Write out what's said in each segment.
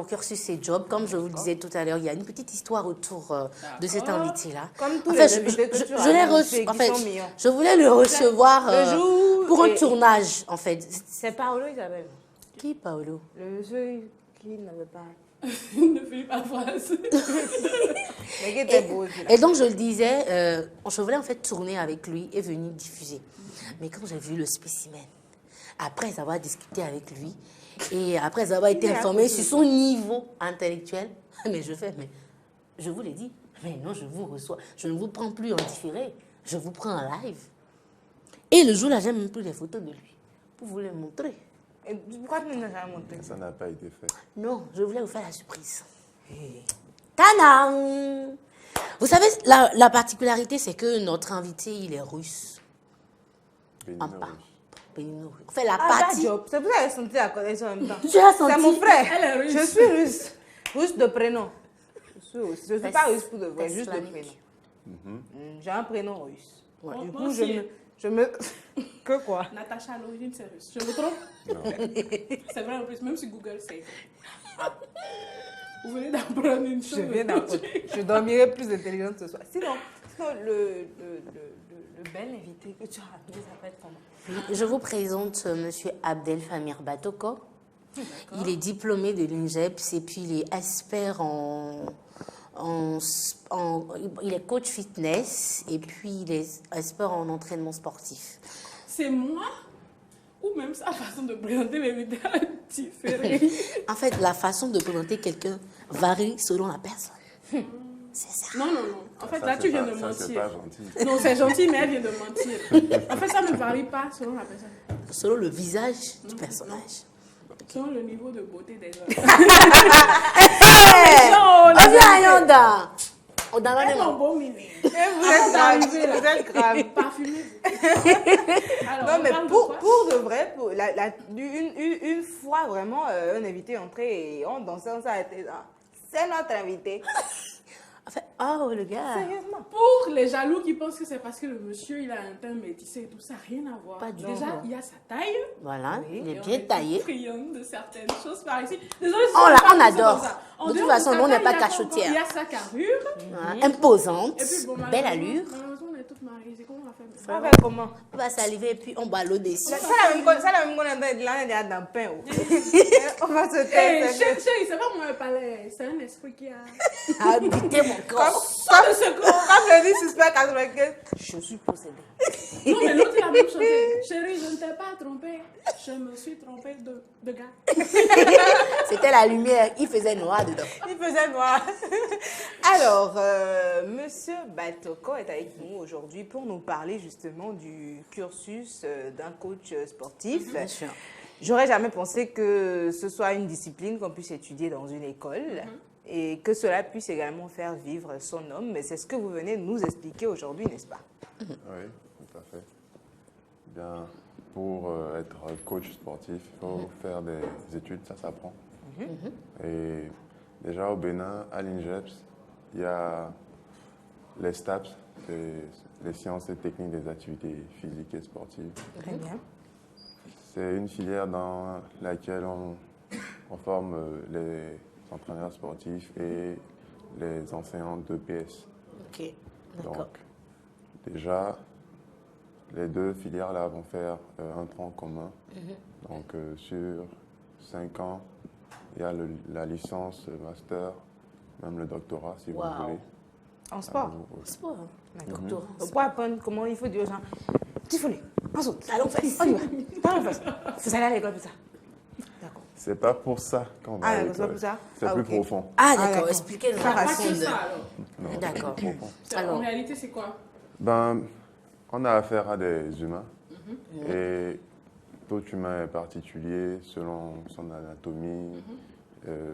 cursus et job. Comme je vous le disais tout à l'heure, il y a une petite histoire autour de cet invité-là. Comme tous En les fait, invités que tu as je l'ai annoncés reçu. En qui fait, sont mignons. je voulais le recevoir Le jour pour un et- tournage, en fait. C'est Paolo Isabelle. Qui, Paolo? Le monsieur qui n'avait pas... Ne finis pas phrase. Mais qui était beau aussi, là. Et donc, je le disais, je voulais en fait tourner avec lui et venir diffuser. Mais quand j'ai vu le spécimen, après avoir discuté avec lui et après avoir été informé sur son niveau intellectuel, mais je vous l'ai dit, mais non, je vous reçois, je ne vous prends plus en différé, je vous prends en live. Et le jour-là, j'ai même pris des photos de lui pour vous les montrer. Et pourquoi tu ne nous as jamais montré? Ça n'a pas été fait. Non, je voulais vous faire la surprise. Tadam! Vous savez, la particularité, c'est que notre invité, il est russe. Béninois, Ah, oui. Béninois. On fait la Ah, partie. job. C'est pour ça que j'ai senti la connexion en même temps. Tu as senti? C'est mon frère. Elle est russe. Je suis russe. Russe de prénom. Je ne suis pas russe pour de vrai, T'es juste de islamique. prénom. J'ai un prénom russe. Ouais. Du Moi coup, aussi. je me... Que quoi? Natacha à l'origine, c'est russe. Je me trompe? C'est vrai en plus, même si Google sait. Vous venez d'apprendre une chose. Je viens d'apprendre. Je dormirai plus intelligente ce soir. Sinon le bel invité que tu as amené s'appelle comment? Je vous présente Monsieur Abdel Famir Batoko. Il est diplômé de l'INGEPS et puis il est expert il est coach fitness et puis il est expert en entraînement sportif. C'est moi ou même sa façon de présenter mes vidéos différée. En fait, la façon de présenter quelqu'un varie selon la personne. C'est ça. Non. En fait, Ça, là, c'est tu viens pas- de ça, c'est mentir. pas gentil. Non, c'est gentil, mais elle vient de mentir. En fait, ça ne varie pas selon la personne. Selon le visage du personnage. Selon le niveau de beauté des gens. Hey, Mon beau mini. Vous êtes grave, vous êtes grave. Parfumé. Alors, Non, on mais parle de pour quoi? de vrai, une fois vraiment un invité entré et on dansait, on s'est arrêté. C'est notre invité. En fait, oh, le gars. Sérieusement. Pour les jaloux qui pensent que c'est parce que le monsieur il a un teint métissé et tout ça, rien à voir. Pas du Déjà, tout. il y a sa taille. Voilà, Oui. il Et est on bien taillé. friand de certaines choses par ici. Désolé, On adore. De toute façon, nous, on n'est pas cachotière. Il y a sa carrure. Voilà, imposante, Et puis, bon, belle malheureusement- allure. Malheureusement, on est toutes mariées. C'est comment on va faire On maintenant? va faire comment? On va saliver et puis on bat l'eau dessus. Ça, la même qu'on est là, dans le pain. On va se Hey, taire. chérie, c'est pas moi le palais. C'est un esprit qui a. Habiter mon corps. Comme le dit Suspect 95, je suis possédée. Non, mais l'autre, il a même chanté. Chérie, je ne t'ai pas trompé. Je me suis trompée de gars. C'était la lumière, il faisait noir dedans. Il faisait noir. Alors, Monsieur Batoko est avec nous aujourd'hui pour nous parler justement du cursus d'un coach sportif. Bien sûr. J'aurais jamais pensé que ce soit une discipline qu'on puisse étudier dans une école et que cela puisse également faire vivre son homme. Mais c'est ce que vous venez de nous expliquer aujourd'hui, n'est-ce pas? Oui, tout à fait. Bien, pour être coach sportif, il faut faire des études, ça s'apprend. Et déjà au Bénin, à l'INGEPS, il y a les STAPS, c'est les sciences et techniques des activités physiques et sportives. Très bien. C'est une filière dans laquelle on forme les entraîneurs sportifs et les enseignants d'EPS. Ok, d'accord. Donc, déjà, les deux filières-là vont faire un tronc commun. Donc, sur 5 ans, il y a la licence, le master, même le doctorat, si Wow. vous voulez. En sport. Sport. D'accord. Doctorat. Pour apprendre comment il faut dire aux gens, Tiffany, on saute. Allons faire. On y va. Allons faire. Vous allez à l'école pour ça. D'accord. C'est pas pour ça qu'on va Ah, à d'accord, c'est pas l'école. pour ça. C'est Ah, plus ok. profond. Ah, Ah, d'accord, d'accord. expliquez-nous Ça la va, façon C'est de... ça alors. Non, c'est D'accord. plus profond. Alors. En réalité, c'est quoi? Ben, on a affaire à des humains. Et tout humain est particulier selon son anatomie,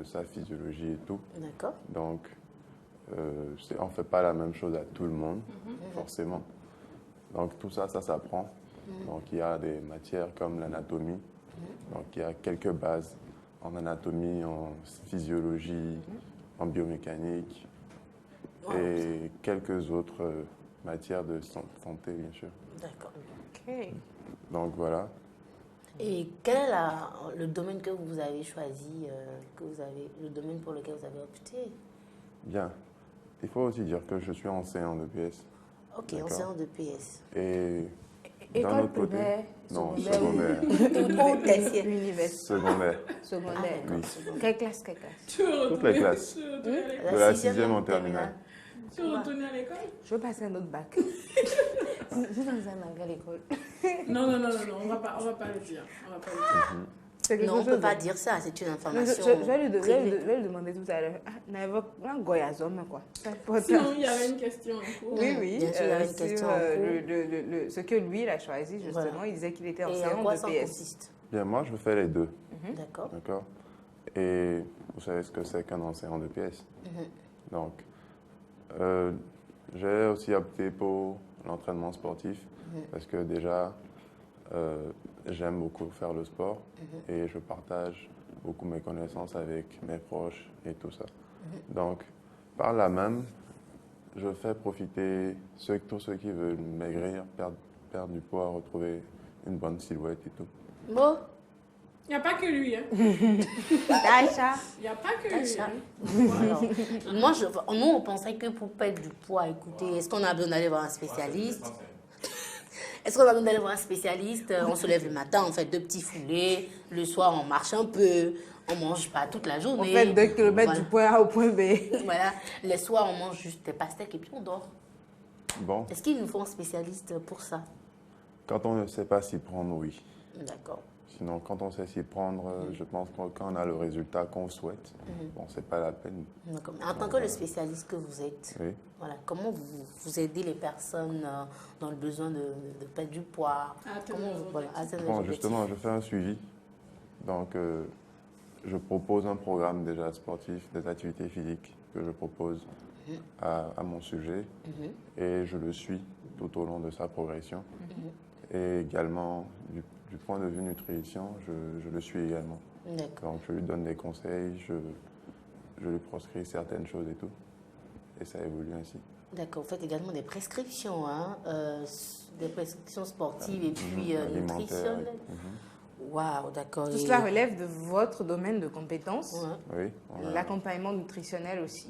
sa physiologie et tout. D'accord. Donc, on ne fait pas la même chose à tout le monde, forcément. Donc, tout ça, ça s'apprend. Donc, il y a des matières comme l'anatomie. Donc, il y a quelques bases en anatomie, en physiologie, en biomécanique et quelques autres matières de santé, bien sûr. D'accord. Ok. Donc, voilà. Et quel est le domaine que vous avez choisi, le domaine pour lequel vous avez opté? Bien. Il faut aussi dire que je suis enseignant de PS. Ok, D'accord. enseignant de PS. Et d'un École autre côté... primaire, Non, secondaire. secondaire. Ou tertiaire. Université. Secondaire. Secondaire. Ah, d'accord, Oui. secondaire. Quelle classe, quelle classe? Tu veux Toutes les retourner- classes. tu veux retourner à l'école? De la sixième sixième en en terminale. Tu veux retourner à l'école? Je veux passer un autre bac. Je suis dans un bac à l'école. Non, on va pas le dire. On va pas le dire. C'est quelque Non, on ne chose peut pas de- dire ça, c'est une Non, information je vais privée. lui demander tout à l'heure. Ah, n'avez-vous un goyazome, quoi. Ça porte- Sinon, il y avait une question en cours. Oui, oui. Bien sûr, il y avait une sur, question en cours. ce que lui, il a choisi, justement. Voilà. Il disait qu'il était Et en enseignant quoi de ça PS. consiste? Bien, moi, je fais les deux. D'accord. D'accord. Et vous savez ce que c'est qu'un enseignant de PS. Donc, j'ai aussi opté pour l'entraînement sportif parce que déjà, j'aime beaucoup faire le sport et je partage beaucoup mes connaissances avec mes proches et tout ça. Donc, par là même, je fais profiter tous ceux qui veulent maigrir, perdre du poids, retrouver une bonne silhouette et tout. Bon, Il n'y a pas que lui. Hein. Tacha. Il n'y a pas que lui. Tacha. Hein. alors, nous, on pensait que pour perdre du poids, écoutez, est-ce qu'on a besoin d'aller voir un spécialiste? Est-ce qu'on a besoin d'aller voir un spécialiste? On se lève le matin, on fait 2 petits foulées. Le soir, on marche un peu. On mange pas toute la On journée. fait 2 km Voilà. du point A au point B. Voilà. Les soirs, on mange juste des pastèques et puis on dort. Bon, Est-ce qu'il nous faut un spécialiste pour ça? quand on ne sait pas s'y prendre, oui. D'accord. Sinon, quand on sait s'y prendre, je pense que quand on a le résultat qu'on souhaite, bon, c'est pas la peine. D'accord. En tant que le spécialiste que vous êtes, Oui. voilà, comment vous aidez les personnes dans le besoin de perdre du poids? À atteindre Comment leurs voilà, objectifs. atteindre Bon, leurs objectifs? justement, je fais un suivi. Donc, je propose un programme déjà sportif, des activités physiques que je propose à mon sujet et je le suis tout au long de sa progression. Et également, du point de vue nutrition, je le suis également. D'accord. Donc, je lui donne des conseils, je lui proscris certaines choses et tout. Et ça évolue ainsi. D'accord. Vous faites également des prescriptions, hein, des prescriptions sportives et puis Alimentaire. nutritionnelles. Waouh, d'accord. Tout Et- cela relève de votre domaine de compétences. Ouais. Oui. on a- L'accompagnement nutritionnel aussi.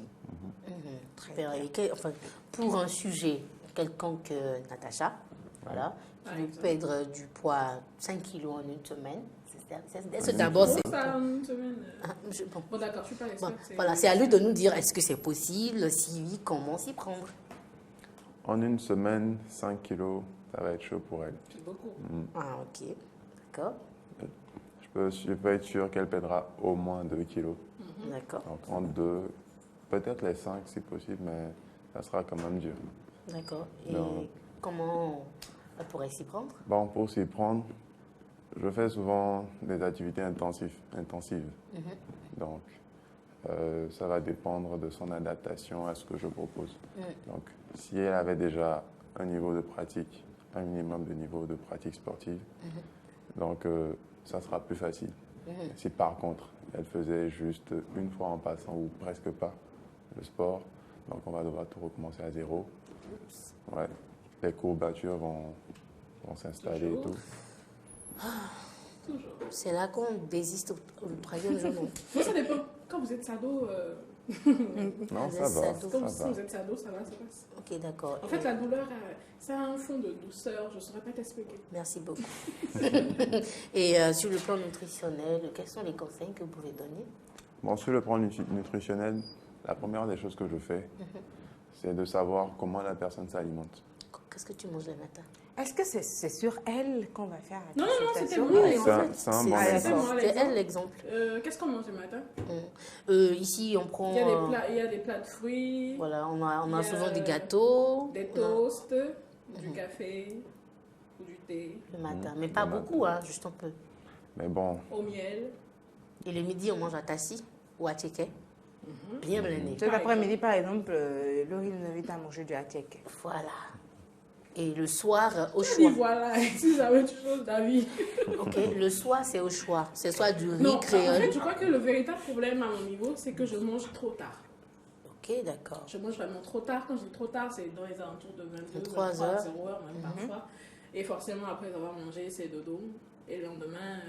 Super. Et enfin, pour un sujet quelconque, Natacha, voilà, Par qui veut exemple. perdre du poids 5 kilos en une semaine, est-ce que d'abord c'est... Ça, en une semaine. Ah, bon. Bon, d'accord, je suis pas Bon, experte. voilà, c'est à lui de nous dire est-ce que c'est possible, si oui, comment s'y prendre. En une semaine, 5 kilos, ça va être chaud pour elle. C'est beaucoup. Ah, ok, d'accord, Je peux être sûr qu'elle pèsera au moins 2 kilos. d'accord, Donc, en 2, peut-être les 5 si possible, mais ça sera quand même dur. d'accord. Et Non. comment elle pourrait s'y prendre? Bon, pour s'y prendre, je fais souvent des activités intensives. Donc, ça va dépendre de son adaptation à ce que je propose. Donc, si elle avait déjà un niveau de pratique, un minimum de niveau de pratique sportive, donc ça sera plus facile. Si par contre, elle faisait juste une fois en passant ou presque pas le sport, donc on va devoir tout recommencer à zéro. Ouais. Les courbatures vont s'installer et Toujours. tout. Toujours. C'est là qu'on désiste au 3e jour. non? Moi, ça dépend. Quand vous êtes sado, Non, Elle ça laisse va, ça quand ça vous va. êtes sado, ça va, ça passe. Ok, d'accord. En fait, la douleur, ça a un fond de douceur. Je ne saurais pas t'expliquer. Merci beaucoup. Et sur le plan nutritionnel, quels sont les conseils que vous pouvez donner? Bon, sur le plan nutritionnel, la première des choses que je fais, c'est de savoir comment la personne s'alimente. Qu'est-ce que tu manges le matin? Est-ce que c'est sur elle qu'on va faire la Non, non, non, c'était consultation? moi. Oui, en C'est fait. un bon c'est- exemple. moi, C'est elle l'exemple. Qu'est-ce qu'on mange le matin? Ici, on prend... Il y a des plats de fruits, voilà, on Il a y a souvent des gâteaux. des on a- toasts, du café ou du thé Le matin, mais pas Le matin. beaucoup, hein, juste un peu. Mais bon, au miel. Et le midi, on mange à Tassi ou à Tchéké. Bien blindé. Cet après-midi, par exemple, Laurie nous invite à manger du hatiek. Voilà. Et le soir, au Oui, choix. voilà, si j'avais autre chose, David. Ok, le soir, c'est au choix. C'est soit du riz Non, en créole. fait, je crois que le véritable problème à mon niveau, c'est que je mange trop tard. Ok, d'accord. Je mange vraiment trop tard. Quand je dis trop tard, c'est dans les alentours de 22, 23 23, heures. 0 heures même parfois. Et forcément, après avoir mangé, c'est dodo. et le lendemain,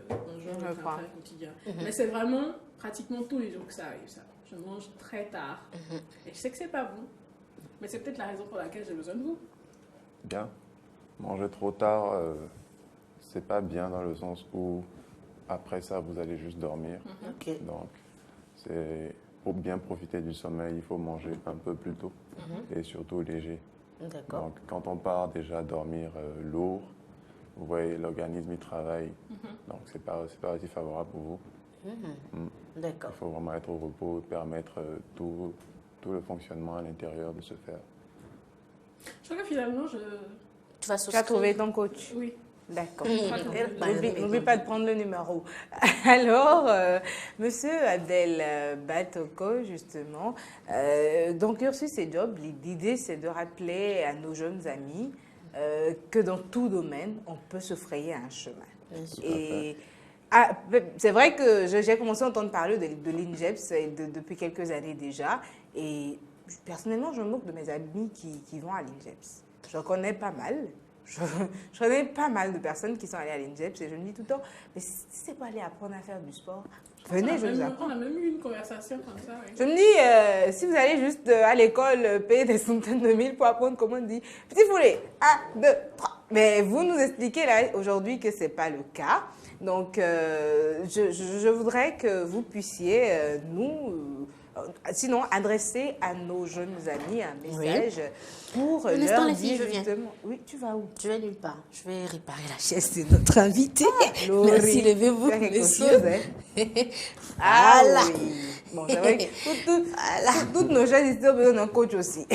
bonjour, Je le comprends. travail quotidien. Mais c'est vraiment pratiquement tous les jours que ça arrive, ça. Je mange très tard. Et je sais que c'est pas bon, mais c'est peut-être la raison pour laquelle j'ai besoin de vous. Bien. Manger trop tard, c'est pas bien dans le sens où après ça, vous allez juste dormir. Ok. Donc, c'est pour bien profiter du sommeil, il faut manger un peu plus tôt et surtout léger. D'accord. Donc, quand on part déjà dormir lourd, vous voyez, l'organisme il travaille. Donc, c'est pas aussi favorable pour vous. D'accord. Il faut vraiment être au repos et permettre tout le fonctionnement à l'intérieur de se faire. Je crois que finalement, Tu vas Tu as trouvé souscrire. ton coach. oui. D'accord. Elle, N'oublie pas de prendre le numéro. Alors, Monsieur Abdel Batoko, justement, donc Ursus et Job, l'idée c'est de rappeler à nos jeunes amis que dans tout domaine, on peut se frayer un chemin. Bien sûr. Et c'est vrai que j'ai commencé à entendre parler de l'INJEPS depuis quelques années déjà. Et personnellement, je me moque de mes amis qui vont à l'INJEPS. Je connais pas mal. Je connais pas mal de personnes qui sont allées à l'INJEPS et je me dis tout le temps, mais si c'est pas aller apprendre à faire du sport, venez, je vous apprends. On a même eu une conversation comme ça. Oui. Je me dis, si vous allez juste à l'école payer des centaines de mille pour apprendre comment on dit, petit poulet, 1, 2, 3. Mais vous nous expliquez là aujourd'hui que ce n'est pas le cas. Donc, je voudrais que vous puissiez sinon adresser à nos jeunes amis un message pour Un instant, leur les filles, dire je viens. justement. Oui, tu vas où? Je vais nulle part. Je vais réparer la chaise de notre invité. Laurie, Merci, levez-vous, faire quelque messieurs. chose, hein. Ah Voilà. oui. Bon, c'est vrai que toutes nos jeunes ici ont besoin d'un coach aussi.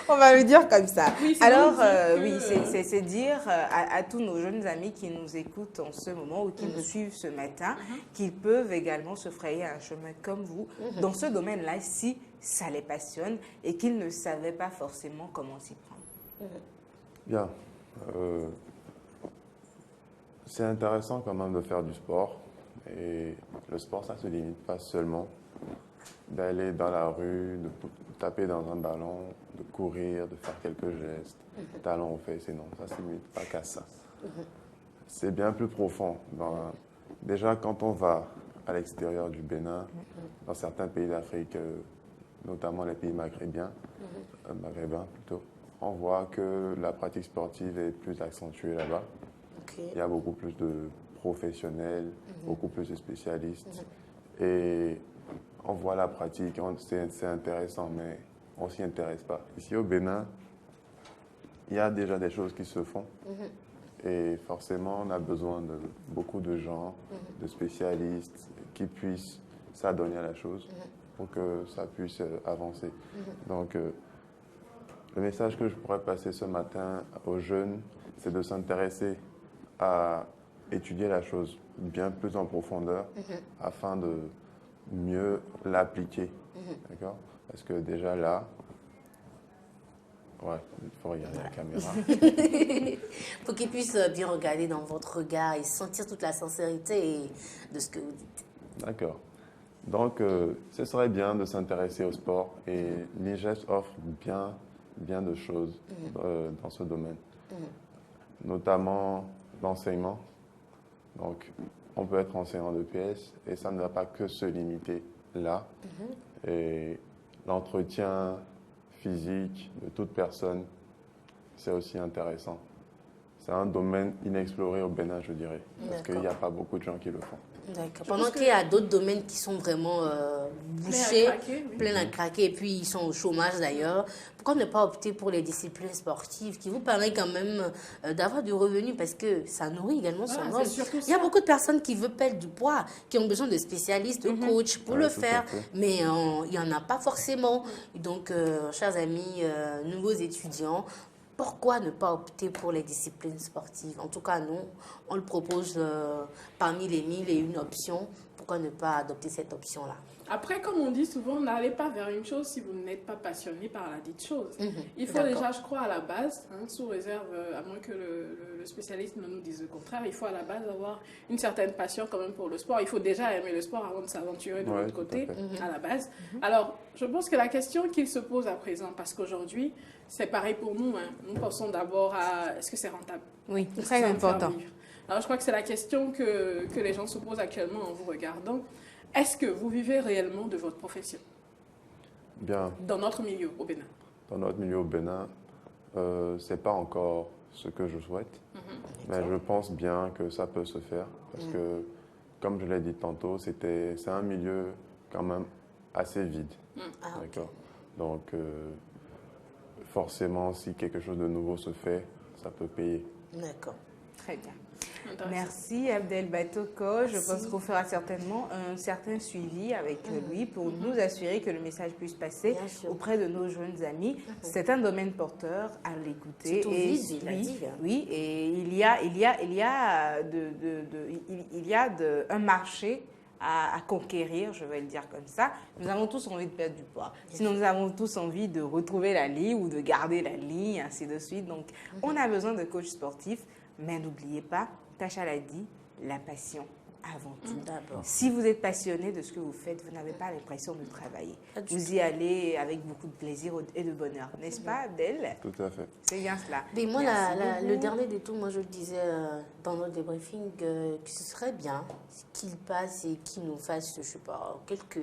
On va le dire comme ça. Oui, c'est Alors, donc dire que, oui, c'est dire à tous nos jeunes amis qui nous écoutent en ce moment ou qui nous suivent ce matin qu'ils peuvent également se frayer un chemin comme vous dans ce domaine-là si ça les passionne et qu'ils ne savaient pas forcément comment s'y prendre. Bien. C'est intéressant quand même de faire du sport. Et le sport, ça ne se limite pas seulement d'aller dans la rue, de taper dans un ballon, de courir, de faire quelques gestes, talons aux fesses, et non, ça ne se limite pas qu'à ça. C'est bien plus profond. Déjà, quand on va à l'extérieur du Bénin, dans certains pays d'Afrique, notamment les pays maghrébins plutôt, on voit que la pratique sportive est plus accentuée là-bas. Ok. Il y a beaucoup plus de professionnels, beaucoup plus de spécialistes. Et on voit la pratique, c'est intéressant, mais on ne s'y intéresse pas. Ici au Bénin, il y a déjà des choses qui se font. Et forcément, on a besoin de beaucoup de gens, de spécialistes qui puissent s'adonner à la chose pour que ça puisse avancer. Donc, le message que je pourrais passer ce matin aux jeunes, c'est de s'intéresser à étudier la chose bien plus en profondeur afin de mieux l'appliquer. D'accord? Parce que déjà là, ouais, il faut regarder la caméra. Pour qu'ils puissent bien regarder dans votre regard et sentir toute la sincérité de ce que vous dites. D'accord. Donc, ce serait bien de s'intéresser au sport et l'INJEPS offre bien de choses dans ce domaine, notamment l'enseignement. Donc, on peut être enseignant de PS et ça ne va pas que se limiter là. Et l'entretien physique de toute personne, c'est aussi intéressant. C'est un domaine inexploré au Bénin, je dirais, parce qu'il n'y a pas beaucoup de gens qui le font. D'accord. Pendant qu'il y a d'autres domaines qui sont vraiment bouchés, craquer, oui. pleins à craquer, et puis ils sont au chômage d'ailleurs, pourquoi ne pas opter pour les disciplines sportives qui vous permettent quand même d'avoir du revenu parce que ça nourrit également son Voilà, homme. c'est surtout Il y a ça. beaucoup de personnes qui veulent perdre du poids, qui ont besoin de spécialistes, de coachs pour Ouais, le tout à faire, fait. mais il n'y en a pas forcément. Donc, chers amis, nouveaux étudiants, pourquoi ne pas opter pour les disciplines sportives? En tout cas, nous, on le propose parmi les 1001 options. pourquoi ne pas adopter cette option-là? Après, comme on dit souvent, n'allez pas vers une chose si vous n'êtes pas passionné par la dite chose. Il faut D'accord. déjà, je crois, à la base, sous réserve, à moins que le spécialiste ne nous dise le contraire, il faut à la base avoir une certaine passion quand même pour le sport. Il faut déjà aimer le sport avant de s'aventurer de Ouais, l'autre tout à côté, fait. à la base. Alors, je pense que la question qu'il se pose à présent, parce qu'aujourd'hui, c'est pareil pour nous, nous pensons d'abord à est-ce que c'est rentable? Oui, Est-ce que très ça va me faire important. vivre? Alors, je crois que c'est la question que les gens se posent actuellement en vous regardant. Est-ce que vous vivez réellement de votre profession Bien, dans notre milieu au Bénin? dans notre milieu au Bénin, c'est pas encore ce que je souhaite, mais je pense bien que ça peut se faire parce que, comme je l'ai dit tantôt, c'est un milieu quand même assez vide. Ah, ok. D'accord. Donc, forcément, si quelque chose de nouveau se fait, ça peut payer. D'accord. Très bien. Intéressant. Merci Abdel Batoko. Je pense qu'on fera certainement un certain suivi avec lui pour nous assurer que le message puisse passer Bien sûr. auprès de nos jeunes amis. C'est un domaine porteur à l'écouter. Surtout Et vide, il a oui, dit, hein. oui, et il y a un marché à conquérir, je vais le dire comme ça. Nous avons tous envie de perdre du poids. Sinon, nous avons tous envie de retrouver la ligne ou de garder la ligne, ainsi de suite. Donc, on a besoin de coachs sportifs, mais n'oubliez pas, Tacha l'a dit, la passion avant tout. D'abord. Si vous êtes passionné de ce que vous faites, vous n'avez pas l'impression de travailler. Pas du Vous y allez avec beaucoup de plaisir et de bonheur, n'est-ce pas, Abdel? Tout à fait. C'est bien cela. Mais moi, Merci le beaucoup. dernier détour, moi, je le disais dans notre débriefing que ce serait bien qu'il passe et qu'il nous fasse, je sais pas, quelques...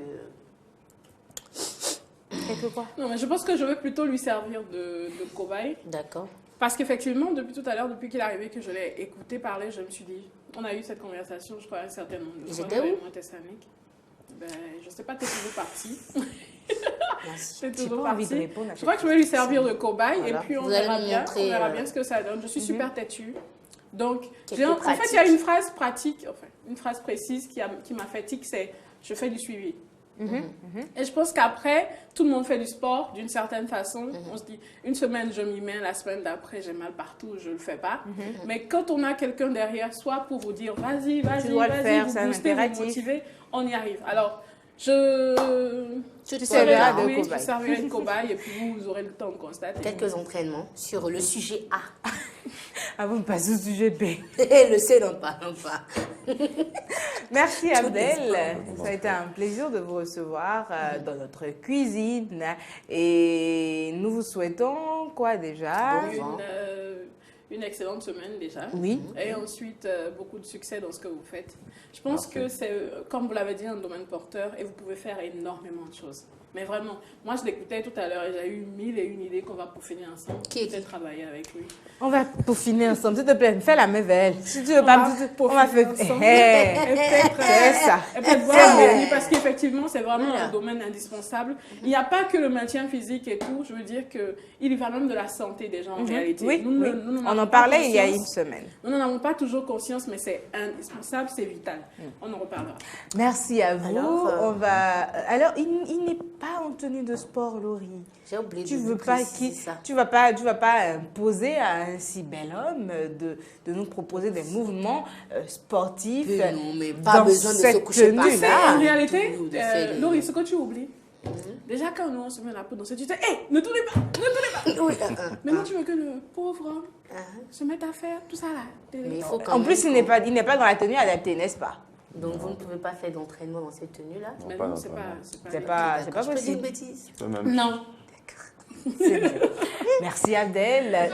Quelque quoi? Non, mais je pense que je vais plutôt lui servir de cobaye. D'accord. Parce qu'effectivement, depuis tout à l'heure, depuis qu'il est arrivé, que je l'ai écouté parler, je me suis dit, on a eu cette conversation, je crois, un certain nombre de Ils fois. étaient où? Moi, Thessalonique. Ben, je sais pas, t'es toujours parti. Merci. T'es J'ai toujours pas envie de parti. répondre à Je crois que je vais lui servir de cobaye Voilà. et puis on Vous allez verra lui bien, montrer, on verra bien ce que ça donne. Je suis super têtue. Donc, Quelques en fait, il y a pratiques. une phrase pratique, enfin, une phrase précise qui m'a fait tic, c'est « je fais du suivi ». Et je pense qu'après, tout le monde fait du sport d'une certaine façon. On se dit, une semaine, je m'y mets, la semaine d'après, j'ai mal partout, je ne le fais pas. Mais quand on a quelqu'un derrière soi pour vous dire, vas-y, Tu dois le faire, vous c'est un boostez, vous impératif. motivez, on y arrive. Alors, Tu te serviras prends de oui, cobaye. je servirai de cobaye et puis vous aurez le temps de constater. quelques entraînements sur le sujet A. Avant de passer au sujet B. Le C, non pas, non pas. Merci Abdel. sports. Ça a été un plaisir de vous recevoir dans notre cuisine. Et nous vous souhaitons quoi déjà? Bon. Une excellente semaine déjà. Oui. Et ensuite, beaucoup de succès dans ce que vous faites. Je pense Merci. que c'est, comme vous l'avez dit, un domaine porteur et vous pouvez faire énormément de choses. Mais vraiment, moi je l'écoutais tout à l'heure et j'ai eu 1001 idées qu'on va peaufiner ensemble. Qui est qui? Peut-être travailler avec lui. On va peaufiner ensemble. S'il te plaît, fais la merveille. Si tu veux pas me dire, on va faire. peaufiner ensemble. C'est ça. Et peut-être voir C'est avec lui parce qu'effectivement, c'est vraiment Voilà. un domaine indispensable. Il n'y a pas que le maintien physique et tout. Je veux dire qu'il y va même de la santé des gens en réalité. Oui, Nous, oui. nous n'en On avons en pas parlait il y a conscience. une semaine. Nous n'en avons pas toujours conscience, mais c'est indispensable, c'est vital. On en reparlera. Merci à vous. Alors, Alors, il n'est pas en tenue de sport, Laurie. J'ai oublié Tu de veux vous pas préciser qui ça. tu vas pas imposer à un si bel homme de nous proposer des mouvements sportifs. Mais non, mais pas dans besoin de se cette coucher par tenue-là. terre. En réalité, tout, de faire des- Laurie, ce que tu oublies, déjà quand nous on se met la peau dans cette, tu dis, hé, ne tournez pas, ne tournez pas. Oui, Maintenant, tu veux que le pauvre homme ah. se mette à faire tout ça là. Mais il faut quand En même plus, il n'est pas dans la tenue adaptée, n'est-ce pas? Donc vous ne pouvez pas faire d'entraînement dans cette tenue-là. Mais pas non, c'est pas, d'entraînement. C'est pas D'accord, je peux dire une possible. bêtise. Je peux même Non. C'est mieux. Merci Abdel.